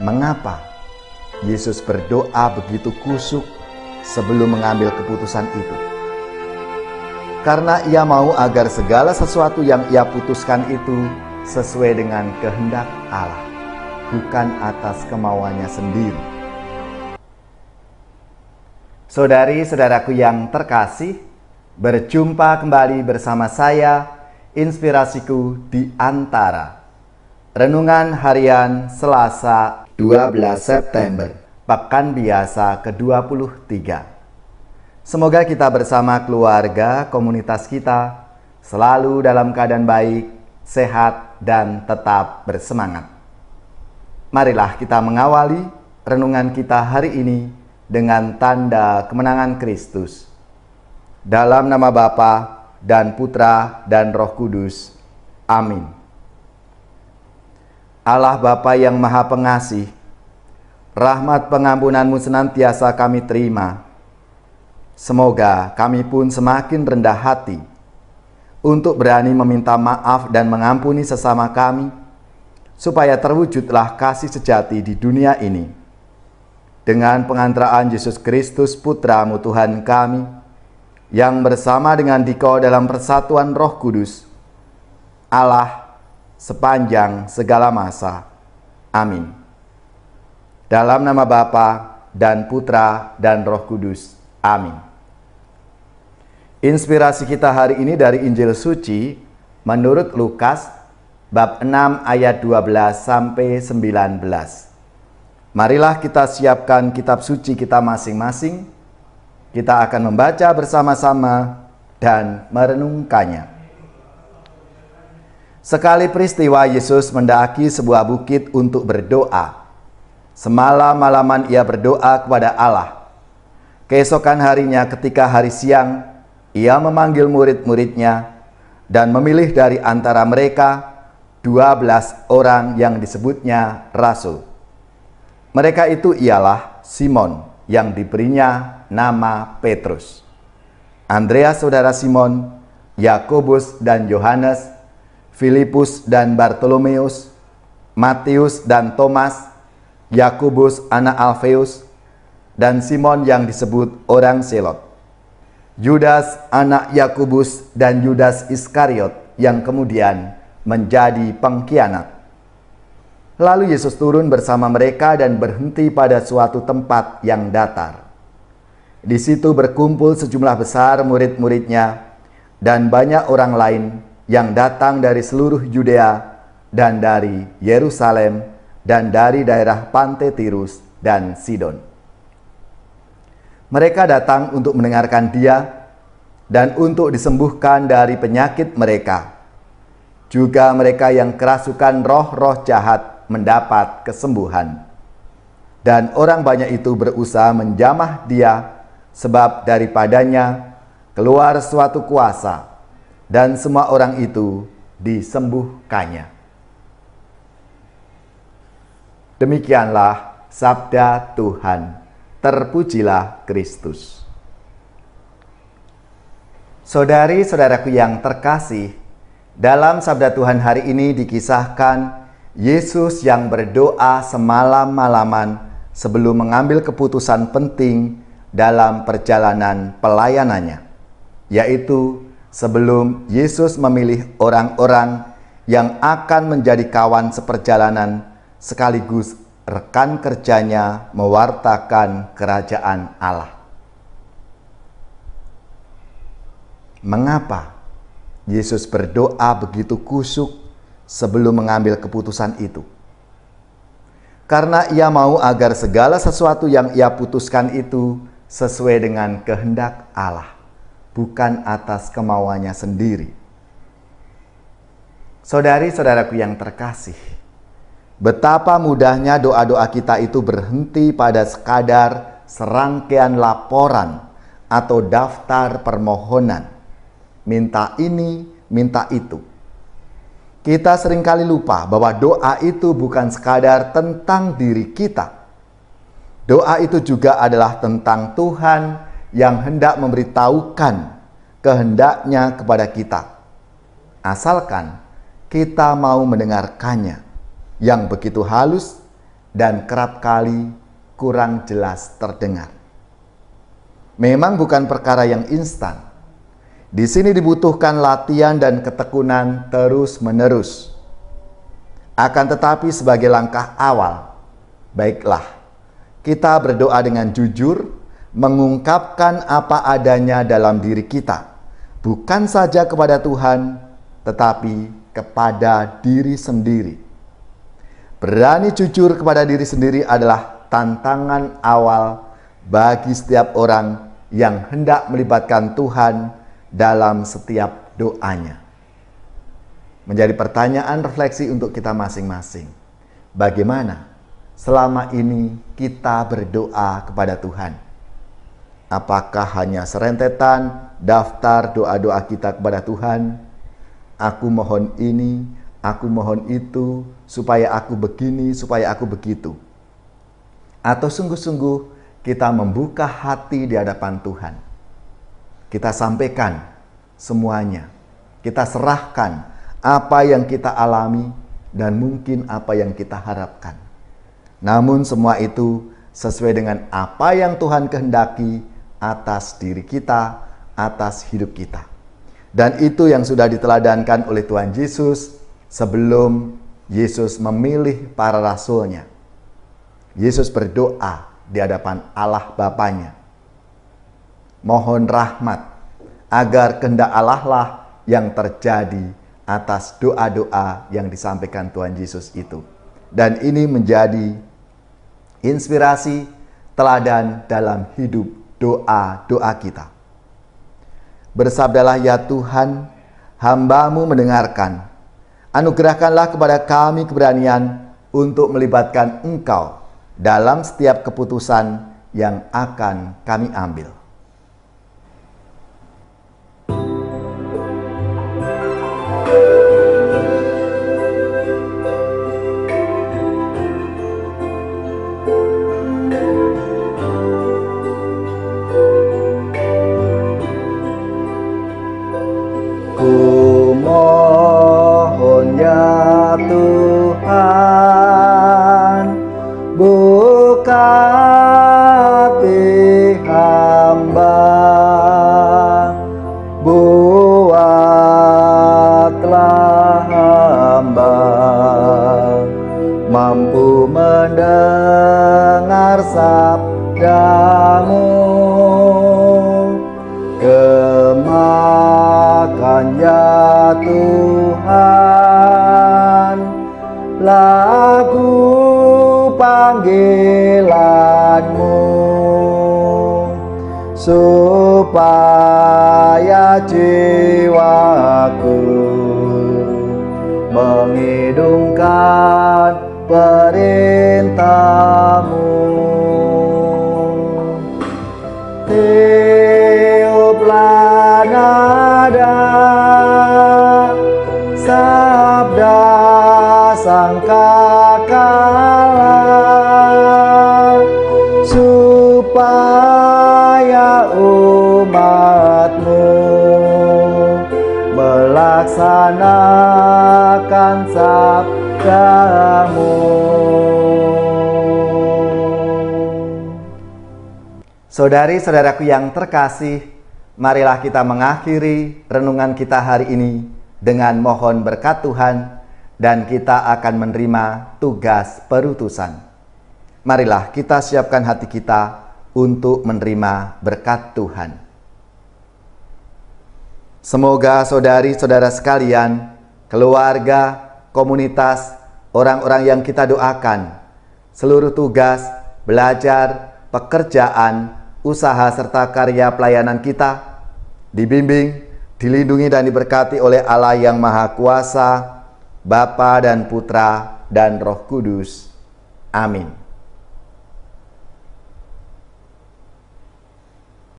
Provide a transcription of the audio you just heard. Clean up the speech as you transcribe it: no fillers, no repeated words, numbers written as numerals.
Mengapa Yesus berdoa begitu kusuk sebelum mengambil keputusan itu? Karena ia mau agar segala sesuatu yang ia putuskan itu sesuai dengan kehendak Allah, bukan atas kemauannya sendiri. Saudari-saudaraku yang terkasih, berjumpa kembali bersama saya, Inspirasiku di Antara. Renungan harian Selasa 12 September, Pekan Biasa ke-23. Semoga kita bersama keluarga, komunitas kita, selalu dalam keadaan baik, sehat, dan tetap bersemangat. Marilah kita mengawali renungan kita hari ini dengan tanda kemenangan Kristus. Dalam nama Bapa dan Putra dan Roh Kudus. Amin. Allah Bapa yang Maha Pengasih, rahmat pengampunan-Mu senantiasa kami terima. Semoga kami pun semakin rendah hati untuk berani meminta maaf dan mengampuni sesama kami, supaya terwujudlah kasih sejati di dunia ini. Dengan pengantaraan Yesus Kristus Putra-Mu Tuhan kami, yang bersama dengan Dikau dalam persatuan Roh Kudus, Allah sepanjang segala masa. Amin. Dalam nama Bapa dan Putra dan Roh Kudus. Amin. Inspirasi kita hari ini dari Injil Suci menurut Lukas bab 6 ayat 12 sampai 19. Marilah kita siapkan kitab suci kita masing-masing. Kita akan membaca bersama-sama dan merenungkannya. Sekali peristiwa Yesus mendaki sebuah bukit untuk berdoa. Semalam-malaman ia berdoa kepada Allah. Keesokan harinya ketika hari siang, ia memanggil murid-muridnya dan memilih dari antara mereka 12 orang yang disebutnya rasul. Mereka itu ialah Simon yang diberinya nama Petrus, Andreas saudara Simon, Yakobus dan Yohanes, Filipus dan Bartolomeus, Matius dan Thomas, Yakobus anak Alfeus, dan Simon yang disebut orang Selot, Yudas anak Yakobus dan Yudas Iskariot yang kemudian menjadi pengkhianat. Lalu Yesus turun bersama mereka dan berhenti pada suatu tempat yang datar. Di situ berkumpul sejumlah besar murid-muridnya dan banyak orang lain yang datang dari seluruh Yudea dan dari Yerusalem dan dari daerah pantai Tirus dan Sidon. Mereka datang untuk mendengarkan Dia dan untuk disembuhkan dari penyakit mereka. Juga mereka yang kerasukan roh-roh jahat mendapat kesembuhan. Dan orang banyak itu berusaha menjamah Dia, sebab daripadanya keluar suatu kuasa, dan semua orang itu disembuhkannya. Demikianlah sabda Tuhan. Terpujilah Kristus. Saudari-saudaraku yang terkasih, dalam sabda Tuhan hari ini dikisahkan Yesus yang berdoa semalam-malaman sebelum mengambil keputusan penting dalam perjalanan pelayanannya, yaitu sebelum Yesus memilih orang-orang yang akan menjadi kawan seperjalanan sekaligus rekan kerjanya mewartakan kerajaan Allah. Mengapa Yesus berdoa begitu kusuk sebelum mengambil keputusan itu? Karena ia mau agar segala sesuatu yang ia putuskan itu sesuai dengan kehendak Allah, bukan atas kemauannya sendiri. Saudari-saudaraku yang terkasih, betapa mudahnya doa-doa kita itu berhenti pada sekadar serangkaian laporan atau daftar permohonan. Minta ini, minta itu. Kita seringkali lupa bahwa doa itu bukan sekadar tentang diri kita. Doa itu juga adalah tentang Tuhan yang hendak memberitahukan kehendaknya kepada kita. Asalkan kita mau mendengarkannya, yang begitu halus dan kerap kali kurang jelas terdengar. Memang bukan perkara yang instan. Di sini dibutuhkan latihan dan ketekunan terus-menerus. Akan tetapi sebagai langkah awal, baiklah, kita berdoa dengan jujur, mengungkapkan apa adanya dalam diri kita, bukan saja kepada Tuhan, tetapi kepada diri sendiri. Berani jujur kepada diri sendiri adalah tantangan awal bagi setiap orang yang hendak melibatkan Tuhan dalam setiap doanya. Menjadi pertanyaan refleksi untuk kita masing-masing. Bagaimana selama ini kita berdoa kepada Tuhan? Apakah hanya serentetan daftar doa-doa kita kepada Tuhan? Aku mohon ini, aku mohon itu, supaya aku begini, supaya aku begitu. Atau sungguh-sungguh kita membuka hati di hadapan Tuhan. Kita sampaikan semuanya. Kita serahkan apa yang kita alami dan mungkin apa yang kita harapkan. Namun semua itu sesuai dengan apa yang Tuhan kehendaki atas diri kita, atas hidup kita. Dan itu yang sudah diteladankan oleh Tuhan Yesus sebelum Yesus memilih para rasulnya. Yesus berdoa di hadapan Allah Bapanya. Mohon rahmat agar kehendak Allah lah yang terjadi atas doa-doa yang disampaikan Tuhan Yesus itu. Dan ini menjadi inspirasi teladan dalam hidup doa-doa kita. Bersabdalah ya Tuhan, hamba-Mu mendengarkan. Anugerahkanlah kepada kami keberanian untuk melibatkan Engkau dalam setiap keputusan yang akan kami ambil. Kumohon ya Tuhan, buka hati hamba, buatlah hamba mampu mendengar sabda-Mu. Gemakan ya Tuhan lagu panggilan-Mu, supaya jiwaku mengidungkan perintah-Mu. Tiuplah nada sabda sangkakala, supaya umat-Mu melaksanakan sabda-Mu. Saudari-saudaraku yang terkasih, marilah kita mengakhiri renungan kita hari ini dengan mohon berkat Tuhan, dan kita akan menerima tugas perutusan. Marilah kita siapkan hati kita untuk menerima berkat Tuhan. Semoga saudari-saudara sekalian, keluarga, komunitas, orang-orang yang kita doakan, seluruh tugas, belajar, pekerjaan, usaha serta karya pelayanan kita dibimbing, dilindungi dan diberkati oleh Allah yang Maha Kuasa, Bapa dan Putra dan Roh Kudus. Amin.